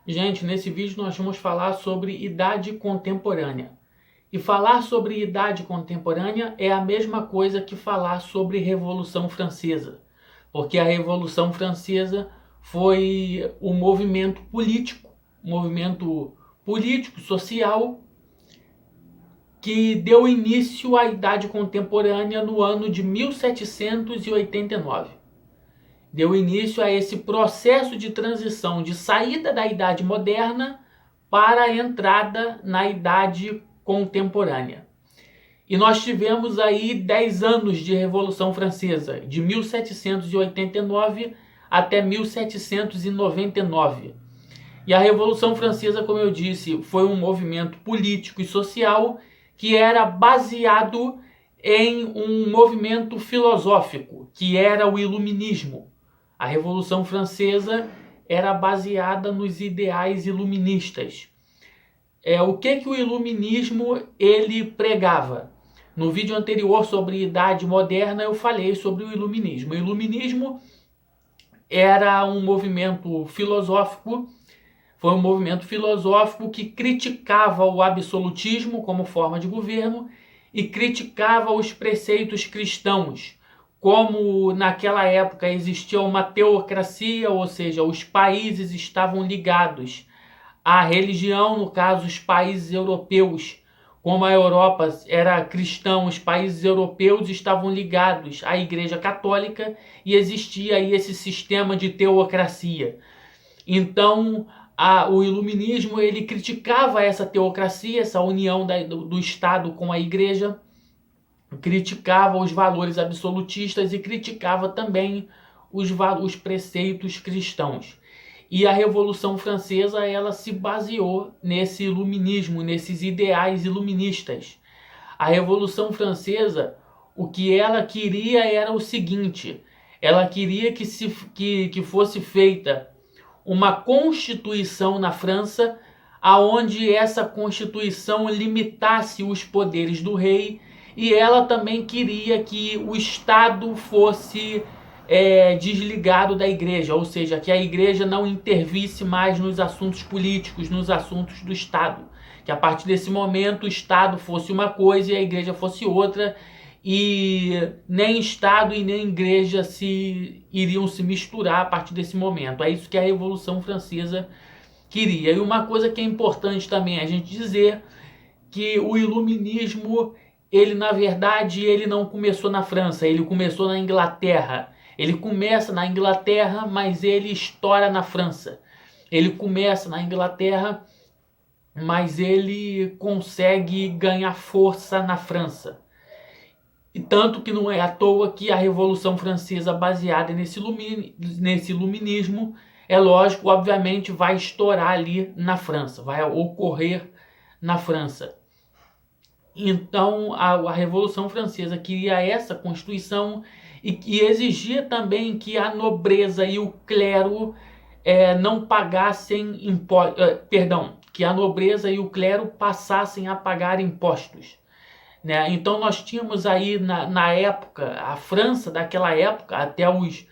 Gente, nesse vídeo nós vamos falar sobre idade contemporânea. E falar sobre idade contemporânea é a mesma coisa que falar sobre Revolução Francesa, porque a Revolução Francesa foi o movimento político, social, que deu início à idade contemporânea no ano de 1789. Deu início a esse processo de transição de saída da Idade Moderna para a entrada na Idade Contemporânea. E nós tivemos aí 10 anos de Revolução Francesa, de 1789 até 1799. E a Revolução Francesa, como eu disse, foi um movimento político e social que era baseado em um movimento filosófico, que era o Iluminismo. A Revolução Francesa era baseada nos ideais iluministas. O que o Iluminismo ele pregava? No vídeo anterior sobre Idade Moderna eu falei sobre o Iluminismo. O Iluminismo era um movimento filosófico, foi um movimento filosófico que criticava o absolutismo como forma de governo e criticava os preceitos cristãos, como naquela época existia uma teocracia, ou seja, os países estavam ligados à religião, no caso os países europeus, como a Europa era cristã, os países europeus estavam ligados à Igreja Católica e existia aí esse sistema de teocracia. Então, o Iluminismo ele criticava essa teocracia, essa união do Estado com a Igreja, criticava os valores absolutistas e criticava também os preceitos cristãos. E a Revolução Francesa ela se baseou nesse iluminismo, nesses ideais iluministas. A Revolução Francesa, o que ela queria era o seguinte: ela queria que fosse feita uma constituição na França, aonde essa constituição limitasse os poderes do rei, e ela também queria que o Estado fosse desligado da igreja, ou seja, que a igreja não intervisse mais nos assuntos políticos, nos assuntos do Estado. Que a partir desse momento o Estado fosse uma coisa e a igreja fosse outra, e nem Estado e nem igreja iriam se misturar a partir desse momento. É isso que a Revolução Francesa queria. E uma coisa que é importante também a gente dizer, que o iluminismo, ele na verdade, ele não começou na França, ele começou na Inglaterra. Ele começa na Inglaterra, mas ele estoura na França. Ele começa na Inglaterra, mas ele consegue ganhar força na França. E tanto que não é à toa que a Revolução Francesa, baseada nesse iluminismo, é lógico, obviamente, vai estourar ali na França, vai ocorrer na França. Então, a Revolução Francesa queria essa Constituição e exigia também que a nobreza e o clero não pagassem impostos, que a nobreza e o clero passassem a pagar impostos. Né? Então nós tínhamos aí na época, a França daquela época, até os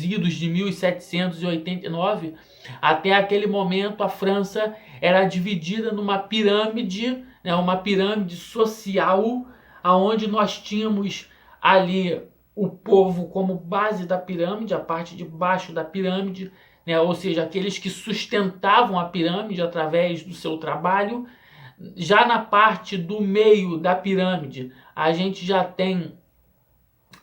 idos de 1789, até aquele momento a França era dividida numa pirâmide, né, uma pirâmide social, onde nós tínhamos ali o povo como base da pirâmide, a parte de baixo da pirâmide, né, ou seja, aqueles que sustentavam a pirâmide através do seu trabalho. Já na parte do meio da pirâmide, a gente já tem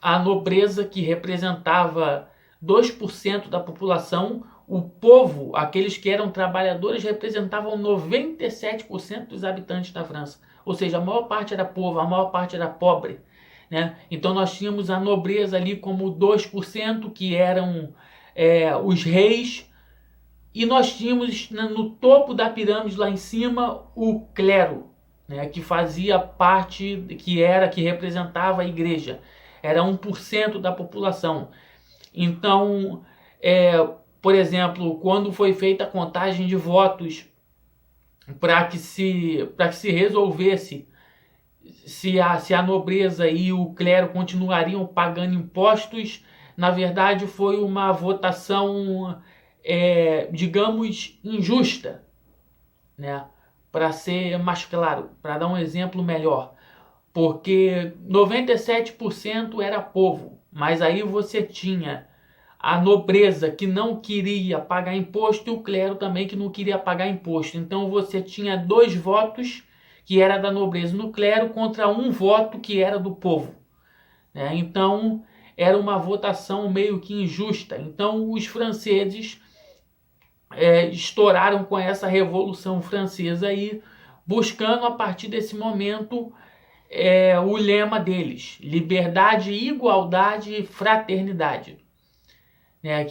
a nobreza, que representava 2% da população. O povo, aqueles que eram trabalhadores, representavam 97% dos habitantes da França. Ou seja, a maior parte era povo, a maior parte era pobre. Né? Então nós tínhamos a nobreza ali como 2%, que eram os reis. E nós tínhamos no topo da pirâmide, lá em cima, o clero, né, que fazia parte, que representava a igreja. Era 1% da população. Então, por exemplo, quando foi feita a contagem de votos para que se resolvesse se a nobreza e o clero continuariam pagando impostos, na verdade foi uma votação digamos, injusta, né? Para ser mais claro, para dar um exemplo melhor, porque 97% era povo, mas aí você tinha a nobreza que não queria pagar imposto e o clero também que não queria pagar imposto. Então você tinha 2 votos que era da nobreza no clero contra 1 voto que era do povo, né? Então era uma votação meio que injusta. Então os franceses estouraram com essa Revolução Francesa aí, buscando a partir desse momento o lema deles: liberdade, igualdade e fraternidade. Né?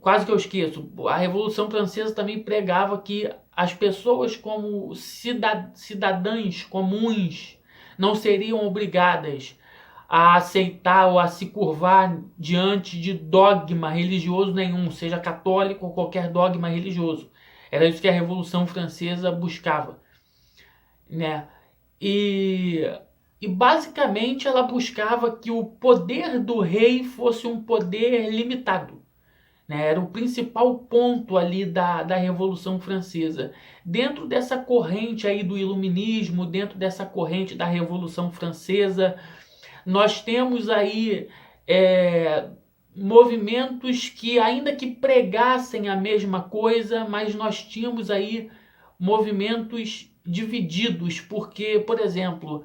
Quase que eu esqueço, a Revolução Francesa também pregava que as pessoas como cidadãs comuns não seriam obrigadas a aceitar ou a se curvar diante de dogma religioso nenhum, seja católico ou qualquer dogma religioso. Era isso que a Revolução Francesa buscava, né? E, e basicamente ela buscava que o poder do rei fosse um poder limitado, né? Era o principal ponto ali da Revolução Francesa. Dentro dessa corrente aí do Iluminismo, dentro dessa corrente da Revolução Francesa, nós temos aí movimentos que, ainda que pregassem a mesma coisa, mas nós tínhamos aí movimentos divididos, porque, por exemplo,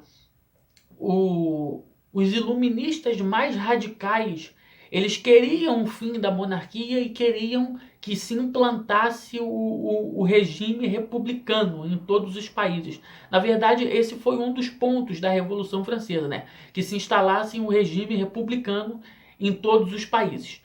os iluministas mais radicais, eles queriam o fim da monarquia e queriam que se implantasse o regime republicano em todos os países. Na verdade, esse foi um dos pontos da Revolução Francesa, né? Que se instalasse um regime republicano em todos os países,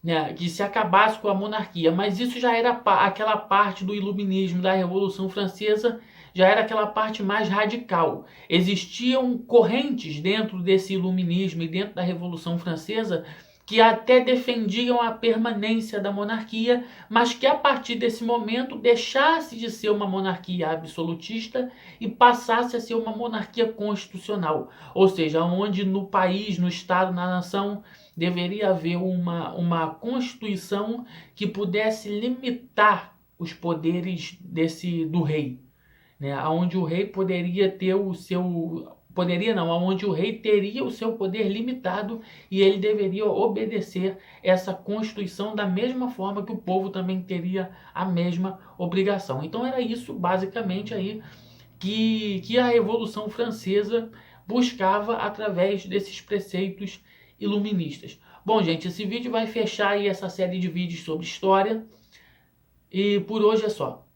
né? Que se acabasse com a monarquia. Mas isso já era aquela parte do iluminismo da Revolução Francesa, já era aquela parte mais radical. Existiam correntes dentro desse iluminismo e dentro da Revolução Francesa que até defendiam a permanência da monarquia, mas que a partir desse momento deixasse de ser uma monarquia absolutista e passasse a ser uma monarquia constitucional. Ou seja, onde no país, no Estado, na nação, deveria haver uma constituição que pudesse limitar os poderes do rei, né? Onde o rei poderia ter o seu... Poderia não, onde o rei teria o seu poder limitado e ele deveria obedecer essa Constituição da mesma forma que o povo também teria a mesma obrigação. Então era isso basicamente aí que a Revolução Francesa buscava através desses preceitos iluministas. Bom, gente, esse vídeo vai fechar aí essa série de vídeos sobre história e por hoje é só.